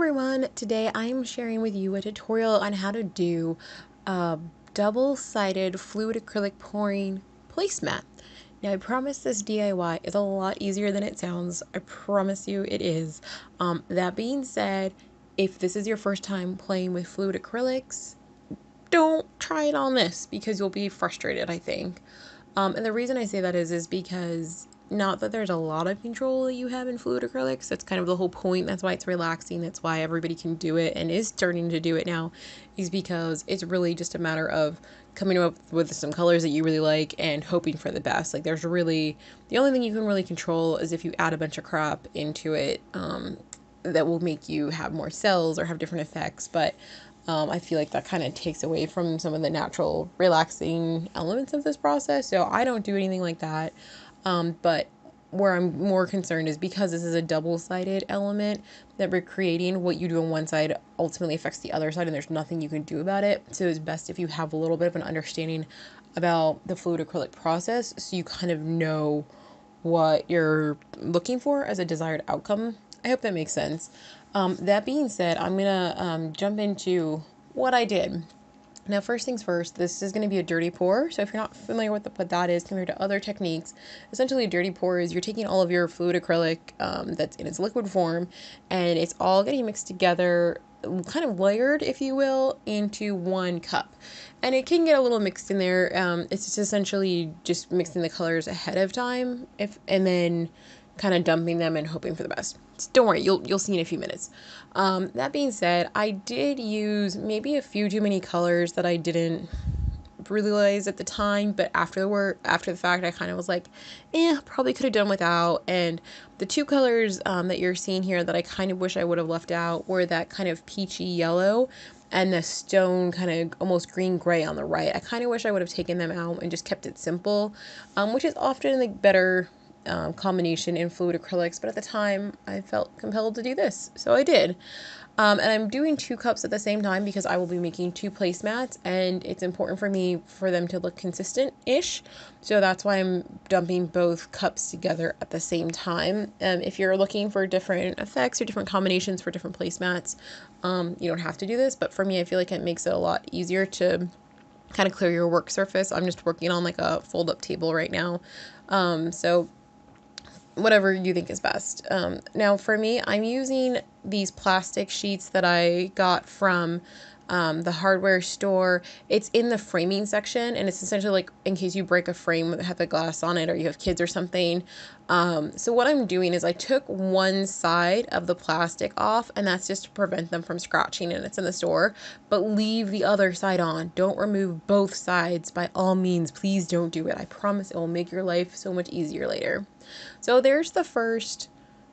everyone, today I am sharing with you a tutorial on how to do a double-sided fluid acrylic pouring placemat. Now I promise this DIY is a lot easier than it sounds. I promise you it is. That being said, if this is your first time playing with fluid acrylics, don't try it on this because you'll be frustrated, I think. And the reason I say that is because not that there's a lot of control that you have in fluid acrylics. That's kind of the whole point. That's why it's relaxing. That's why everybody can do it and is starting to do it now, is because it's really just a matter of coming up with some colors that you really like and hoping for the best. Like, there's really, the only thing you can really control is if you add a bunch of crap into it that will make you have more cells or have different effects. But I feel like that kind of takes away from some of the natural relaxing elements of this process. So I don't do anything like that. But where I'm more concerned is because this is a double-sided element that we're creating, what you do on one side ultimately affects the other side and there's nothing you can do about it. So it's best if you have a little bit of an understanding about the fluid acrylic process so you kind of know what you're looking for as a desired outcome. I hope that makes sense. That being said, I'm gonna jump into what I did. Now, first things first, this is going to be a dirty pour. So if you're not familiar with what that is compared to other techniques, essentially a dirty pour is you're taking all of your fluid acrylic that's in its liquid form and it's all getting mixed together, kind of layered, if you will, into one cup. And it can get a little mixed in there. It's just essentially just mixing the colors ahead of time and then kind of dumping them and hoping for the best. So don't worry, you'll see in a few minutes. That being said, I did use maybe a few too many colors that I didn't realize at the time, but after the fact, I kind of was like, probably could have done without. And the two colors that you're seeing here that I kind of wish I would have left out were that kind of peachy yellow and the stone kind of almost green gray on the right. I kind of wish I would have taken them out and just kept it simple, which is often the better combination in fluid acrylics, but at the time I felt compelled to do this, so I did. And I'm doing 2 cups at the same time because I will be making 2 placemats and it's important for me for them to look consistent-ish, so that's why I'm dumping both cups together at the same time. If you're looking for different effects or different combinations for different placemats, you don't have to do this, but for me I feel like it makes it a lot easier to kind of clear your work surface. I'm just working on like a fold-up table right now, so whatever you think is best. Now for me, I'm using these plastic sheets that I got from the hardware store. It's in the framing section and it's essentially like in case you break a frame that had the glass on it or you have kids or something. So what I'm doing is I took one side of the plastic off and that's just to prevent them from scratching, and it's in the store, but leave the other side on. Don't remove both sides by all means. Please don't do it. I promise it will make your life so much easier later. So there's the first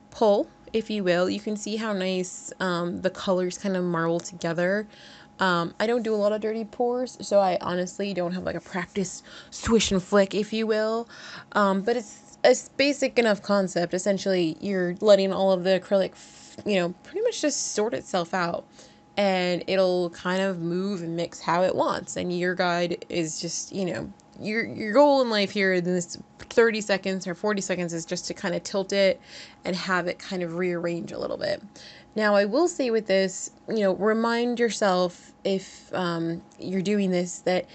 pull, if you will. You can see how nice the colors kind of marble together. I don't do a lot of dirty pours, so I honestly don't have like a practice swish and flick, if you will. But it's a basic enough concept. Essentially, you're letting all of the acrylic, pretty much just sort itself out. And it'll kind of move and mix how it wants. And your guide is just, your goal in life here in this 30 seconds or 40 seconds is just to kind of tilt it and have it kind of rearrange a little bit. Now, I will say with this, remind yourself if you're doing this that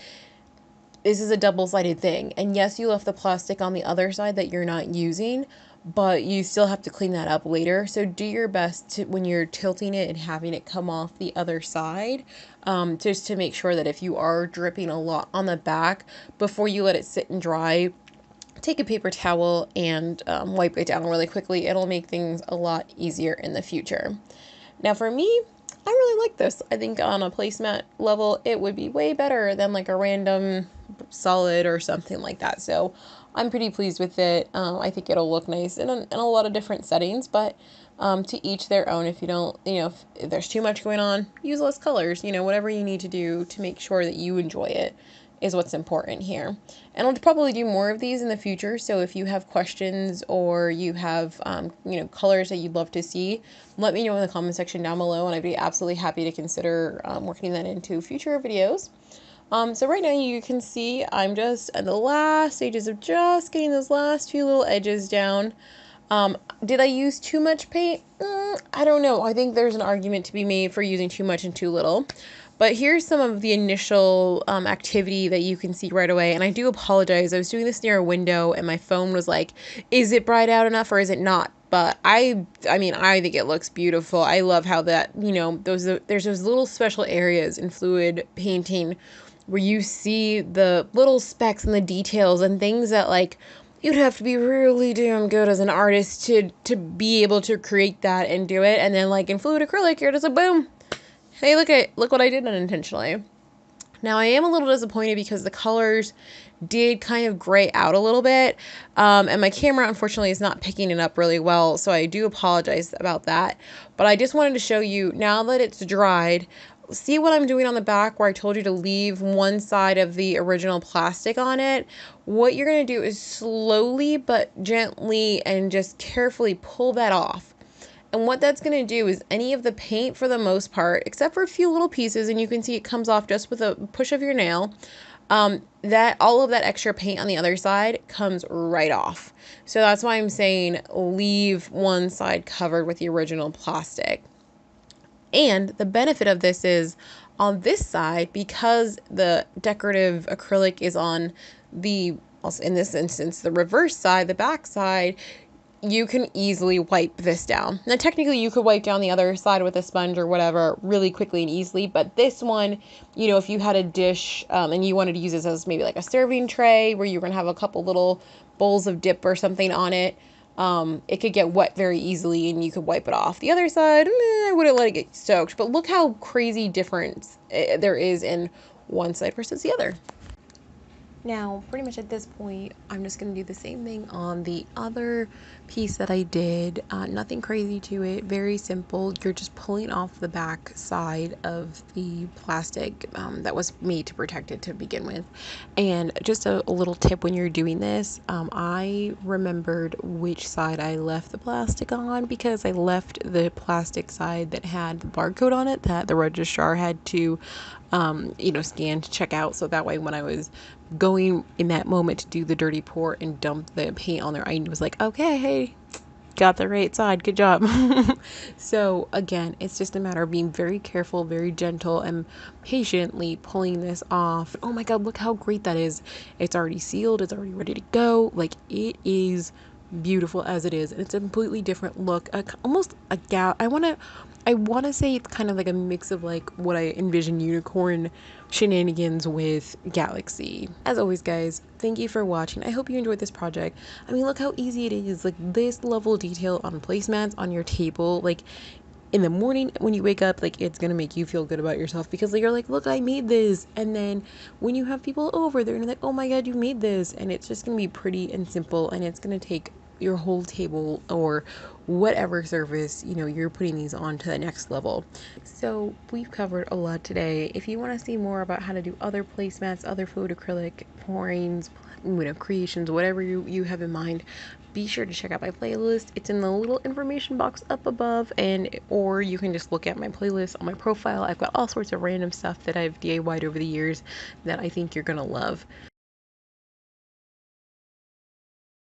this is a double-sided thing. And yes, you left the plastic on the other side that you're not using, but you still have to clean that up later. So do your best to, when you're tilting it and having it come off the other side, just to make sure that if you are dripping a lot on the back, before you let it sit and dry, take a paper towel and wipe it down really quickly. It'll make things a lot easier in the future. Now for me, I really like this. I think on a placemat level, it would be way better than like a random solid or something like that. So I'm pretty pleased with it. I think it'll look nice in a lot of different settings, but to each their own. If you don't, if there's too much going on, use less colors, whatever you need to do to make sure that you enjoy it is what's important here. And I'll probably do more of these in the future. So if you have questions or you have, colors that you'd love to see, let me know in the comment section down below, and I'd be absolutely happy to consider working that into future videos. So right now you can see I'm just at the last stages of just getting those last few little edges down. Did I use too much paint? I don't know. I think there's an argument to be made for using too much and too little. But here's some of the initial activity that you can see right away. And I do apologize. I was doing this near a window and my phone was like, is it bright out enough or is it not? But I mean, I think it looks beautiful. I love how that, there's those little special areas in fluid painting where you see the little specks and the details and things that like you'd have to be really damn good as an artist to be able to create that and do it. And then like in fluid acrylic, you're just like boom. Hey, look what I did unintentionally. Now I am a little disappointed because the colors did kind of gray out a little bit, and my camera unfortunately is not picking it up really well, so I do apologize about that. But I just wanted to show you now that it's dried. See what I'm doing on the back where I told you to leave one side of the original plastic on it? What you're going to do is slowly but gently and just carefully pull that off. And what that's going to do is any of the paint for the most part, except for a few little pieces, and you can see it comes off just with a push of your nail, that all of that extra paint on the other side comes right off. So that's why I'm saying leave one side covered with the original plastic. And the benefit of this is on this side, because the decorative acrylic is on the, also in this instance, the reverse side, the back side, you can easily wipe this down. Now, technically, you could wipe down the other side with a sponge or whatever really quickly and easily, but this one, if you had a dish and you wanted to use this as maybe like a serving tray where you're going to have a couple little bowls of dip or something on it, it could get wet very easily and you could wipe it off. The other side, I wouldn't let it get soaked, but look how crazy difference there is in one side versus the other. Now, pretty much at this point, I'm just going to do the same thing on the other piece that I did. Nothing crazy to it, very simple. You're just pulling off the back side of the plastic that was made to protect it to begin with. And just a little tip when you're doing this, I remembered which side I left the plastic on because I left the plastic side that had the barcode on it that the registrar had to scan to check out. So that way when I was going in that moment to do the dirty pour and dump the paint on there, I was like, okay, hey, got the right side, good job. So again, it's just a matter of being very careful, very gentle, and patiently pulling this off. Oh my god, look how great that is. It's already sealed, it's already ready to go. Like, it is beautiful as it is, and it's a completely different look, almost a gal. I want to say it's kind of like a mix of like what I envision unicorn shenanigans with Galaxy. As always, guys, thank you for watching. I hope you enjoyed this project. I mean, look how easy it is. Like, this level of detail on placemats on your table, like in the morning when you wake up, like, it's gonna make you feel good about yourself because you're like, look, I made this. And then when you have people over, they're gonna be like, oh my god, you made this. And it's just gonna be pretty and simple, and it's gonna take your whole table or whatever surface you're putting these on to the next level. So we've covered a lot today. If you want to see more about how to do other placemats, other fluid acrylic pourings, creations, whatever you have in mind, be sure to check out my playlist. It's in the little information box up above, or you can just look at my playlist on my profile. I've got all sorts of random stuff that I've DIY'd over the years that I think you're gonna love.